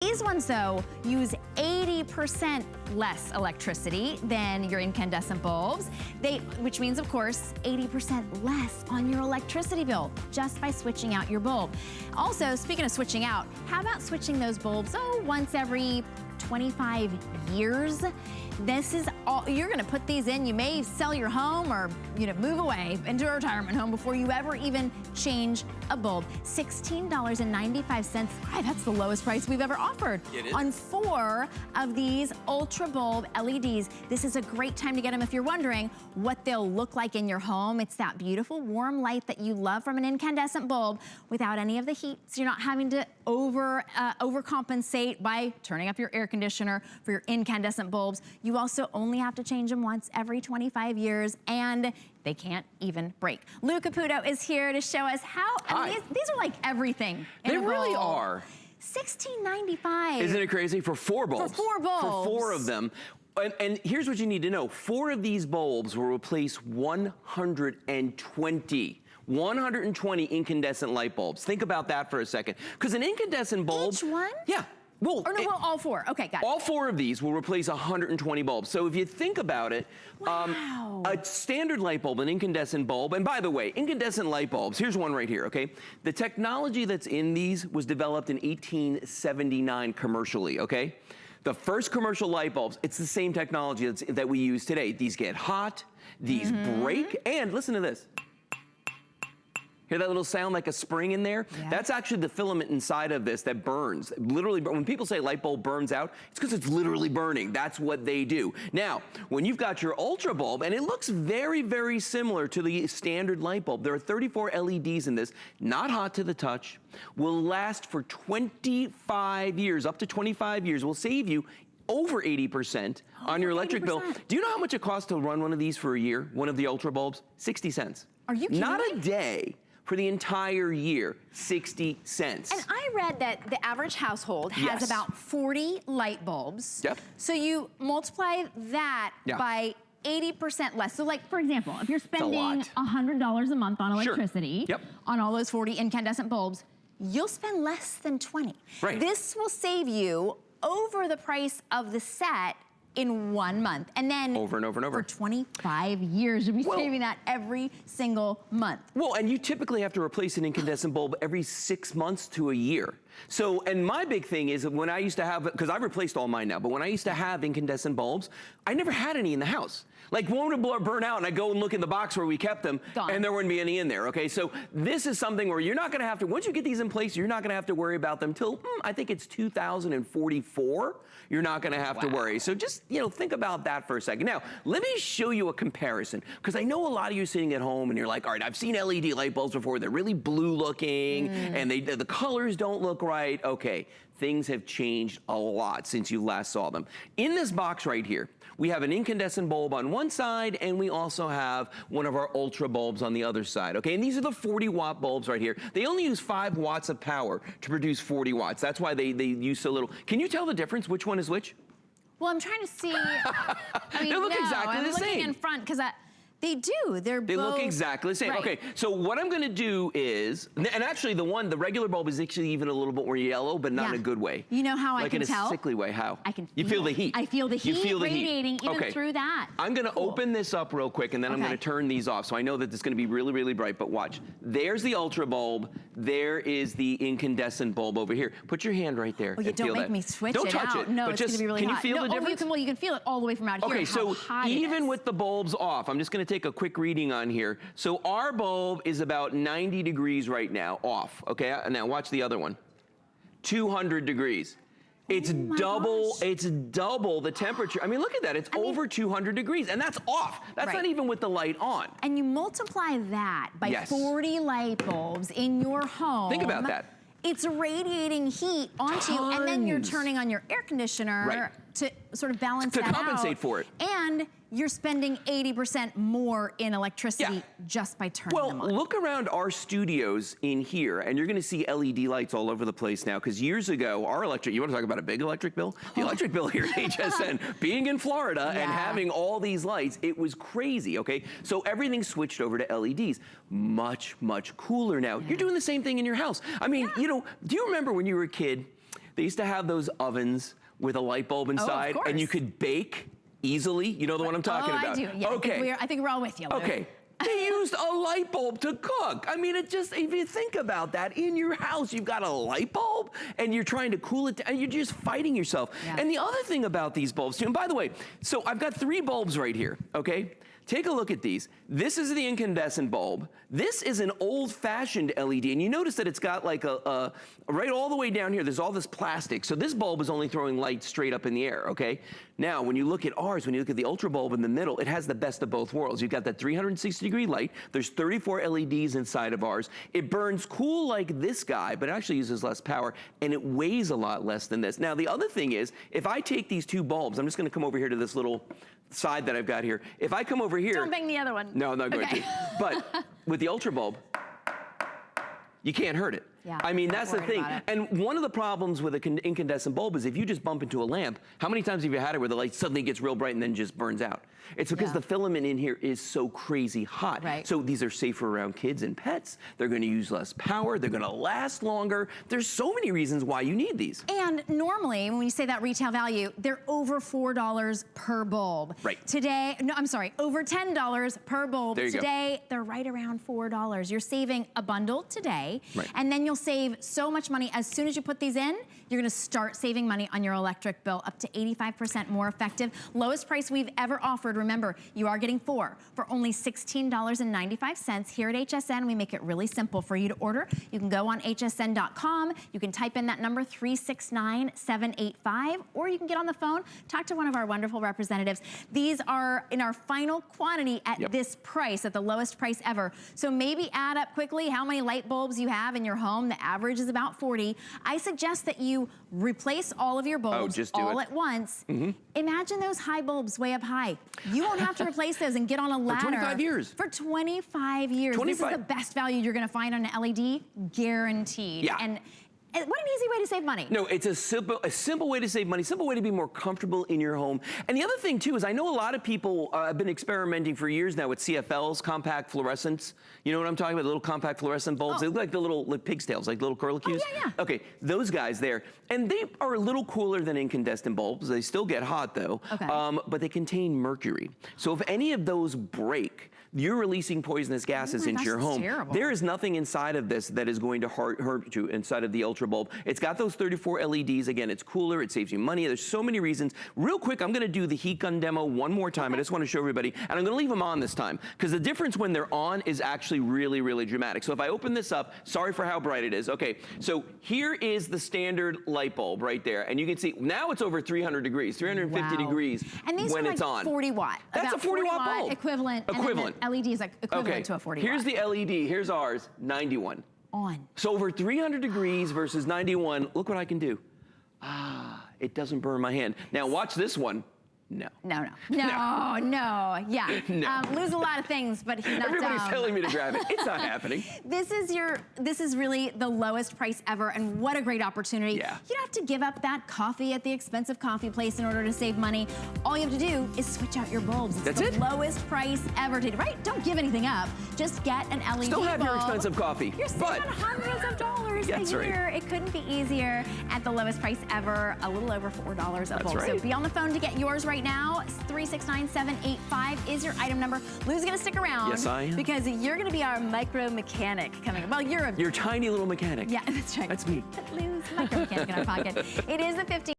These ones, though, use 80% less electricity than your incandescent bulbs, which means, of course, 80% less on your electricity bill just by switching out your bulb. Also, speaking of switching out, how about switching those bulbs, once every 25 years? This is all, you're gonna put these in, you may sell your home or move away into a retirement home before you ever even change a bulb. $16.95, that's the lowest price we've ever offered on 4 of these Ultra Bulb LEDs. This is a great time to get them if you're wondering what they'll look like in your home. It's that beautiful warm light that you love from an incandescent bulb without any of the heat, so you're not having to overcompensate by turning up your air conditioner for your incandescent bulbs. You also only have to change them once every 25 years, and they can't even break. Lou Caputo is here to show us how, I mean, these are like everything. They really are. $16.95. Isn't it crazy? For 4 bulbs. For 4 bulbs. For 4 of them. And here's what you need to know. 4 of these bulbs will replace 120 incandescent light bulbs. Think about that for a second. Because an incandescent bulb... Each one? Yeah. Well, all 4. Okay, got it. All 4 of these will replace 120 bulbs. So if you think about it, wow. A standard light bulb, an incandescent bulb, and by the way, incandescent light bulbs, here's one right here, okay? The technology that's in these was developed in 1879 commercially, okay? The first commercial light bulbs, it's the same technology that we use today. These get hot, these break, and listen to this. Hear that little sound like a spring in there? Yeah. That's actually the filament inside of this that burns. Literally, when people say light bulb burns out, it's because it's literally burning. That's what they do. Now, when you've got your Ultra bulb, and it looks very, very similar to the standard light bulb, there are 34 LEDs in this, not hot to the touch, will last for 25 years, up to 25 years, will save you over 80% on your electric bill. Do you know how much it costs to run one of these for a year, one of the Ultra bulbs? 60 cents. Are you kidding Not me? a day. For the entire year, 60 cents. And I read that the average household has about 40 light bulbs. Yep. So you multiply that by 80% less. So like, for example, if you're spending $100 a month on electricity, on all those 40 incandescent bulbs, you'll spend less than 20. Right. This will save you over the price of the set in 1 month. And then over and over and over. For 25 years, you'll be saving that every single month. Well, and you typically have to replace an incandescent bulb every 6 months to a year. So, and my big thing is when I used to have, because I've replaced all mine now, but when I used to have incandescent bulbs, I never had any in the house. Like one would burn out and I go and look in the box where we kept them and there wouldn't be any in there, okay? So this is something where you're not gonna have to, once you get these in place, you're not gonna have to worry about them till, I think it's 2044, you're not gonna have to worry. So just, think about that for a second. Now, let me show you a comparison, because I know a lot of you sitting at home and you're like, all right, I've seen LED light bulbs before, they're really blue looking, and the colors don't look right. Okay, things have changed a lot since you last saw them. In this box right here, we have an incandescent bulb on one side, and we also have one of our Ultra bulbs on the other side, okay? And these are the 40-watt bulbs right here. They only use 5 watts of power to produce 40 watts. That's why they use so little. Can you tell the difference? Which one is which? Well, I'm trying to see. I mean, they look exactly the same. I'm looking in front because they do. They look exactly the same. Right. Okay, so what I'm gonna do is, and actually the regular bulb is actually even a little bit more yellow, but not in a good way. You know how I can tell? Like in a sickly way. How? I can. You feel the heat. I feel the heat radiating even through that. I'm gonna open this up real quick, and then I'm gonna turn these off. So I know that it's gonna be really, really bright. But watch. There's the Ultra bulb. There is the incandescent bulb over here. Put your hand right there. Oh, you don't make me switch it out. Don't touch it. No, it's gonna be really hot. Can you feel the difference? Well, you can feel it all the way from out here. Okay, so even with the bulbs off, I'm just gonna take a quick reading on here. So our bulb is about 90 degrees right now, off, okay? Now watch the other one. 200 degrees. It's double the temperature. I mean, look at that, it's over 200 degrees, and that's off. That's not even with the light on. And you multiply that by 40 light bulbs in your home. Think about that. It's radiating heat onto you, and then you're turning on your air conditioner to sort of balance that out. To compensate for it. And you're spending 80% more in electricity just by turning them on. Well, look around our studios in here, and you're gonna see LED lights all over the place now, because years ago, our electric, you wanna talk about a big electric bill? The electric bill here at HSN, being in Florida and having all these lights, it was crazy, okay? So everything switched over to LEDs. Much, much cooler now. You're doing the same thing in your house. I mean, do you remember when you were a kid, They used to have those ovens with a light bulb inside, and you could bake easily. You know the one I'm talking about? I do. Yeah, okay. I think we're all with you, Lou. Okay. They used a light bulb to cook. I mean, it just, if you think about that, in your house, you've got a light bulb and you're trying to cool it down, you're just fighting yourself. Yeah. And the other thing about these bulbs too, and by the way, so I've got 3 bulbs right here, okay? Take a look at these. This is the incandescent bulb. This is an old-fashioned LED, and you notice that it's got like right all the way down here, there's all this plastic. So this bulb is only throwing light straight up in the air, okay? Now, when you look at ours, when you look at the Ultra bulb in the middle, it has the best of both worlds. You've got that 360-degree light. There's 34 LEDs inside of ours. It burns cool like this guy, but it actually uses less power, and it weighs a lot less than this. Now, the other thing is, if I take these 2 bulbs, I'm just gonna come over here to this little side that I've got here. If I come over here. Don't bang the other one. No, I'm not going to. But with the Ultra bulb, you can't hurt it. Yeah, I mean, that's the thing. And one of the problems with an incandescent bulb is if you just bump into a lamp, how many times have you had it where the light suddenly gets real bright and then just burns out? It's because the filament in here is so crazy hot. Right. So these are safer around kids and pets. They're going to use less power. They're going to last longer. There's so many reasons why you need these. And normally, when you say that retail value, they're over $4 per bulb. Right. Today, no, I'm sorry, over $10 per bulb. There you Today, they're right around $4. You're saving a bundle today, and then you'll save so much money. As soon as you put these in, you're gonna start saving money on your electric bill, up to 85% more effective. Lowest price we've ever offered. Remember, you are getting 4 for only $16.95. Here at HSN, we make it really simple for you to order. You can go on hsn.com, you can type in that number 369785, or you can get on the phone, talk to one of our wonderful representatives. These are in our final quantity at this price, at the lowest price ever. So maybe add up quickly how many light bulbs you have in your home. The average is about 40. I suggest that you replace all of your bulbs all at once. Imagine those high bulbs way up high. You won't have to replace those and get on a ladder. For 25 years. For 25 years. This is the best value you're gonna find on an LED, guaranteed. Yeah. And what an easy way to save money. No, it's a simple way to save money, simple way to be more comfortable in your home. And the other thing too is I know a lot of people have been experimenting for years now with CFLs, compact fluorescents. You know what I'm talking about, the little compact fluorescent bulbs? They look like the little pig's tails, like little curlicues. Okay, those guys there. And they are a little cooler than incandescent bulbs. They still get hot though, but they contain mercury. So if any of those break, you're releasing poisonous gases into your home. There is nothing inside of this that is going to hurt you inside of the Ultra bulb. It's got those 34 LEDs. Again, it's cooler, it saves you money. There's so many reasons. Real quick, I'm gonna do the heat gun demo one more time. I just wanna show everybody, and I'm gonna leave them on this time, because the difference when they're on is actually really, really dramatic. So if I open this up, sorry for how bright it is. Okay, so here is the standard light bulb right there, and you can see, now it's over 300 degrees, 350 degrees and these when are it's like on. 40 watt. That's a 40 watt bulb. Equivalent. And then LED is like equivalent to a 40 watt. Here's the LED, here's ours, 91. On. So over 300 degrees versus 91, look what I can do. It doesn't burn my hand. Now watch this one. No. Yeah. No. Lose a lot of things, but he's not Everybody's dumb. telling me to grab it. It's not happening. This is really the lowest price ever, and what a great opportunity. You don't have to give up that coffee at the expensive coffee place in order to save money. All you have to do is switch out your bulbs. It's the lowest price ever today, right? Don't give anything up. Just get an LED Still have bulb. your expensive coffee. You're saving hundreds of dollars a year. It couldn't be easier at the lowest price ever, a little over $4 a bulb. So be on the phone to get yours right now. 369785 is your item number. Lou's gonna stick around. Yes, I am. Because you're gonna be our micro mechanic coming up. Well, you're your tiny little mechanic. Yeah, that's right. That's me. Lou's micro mechanic in our pocket. It is the 15th.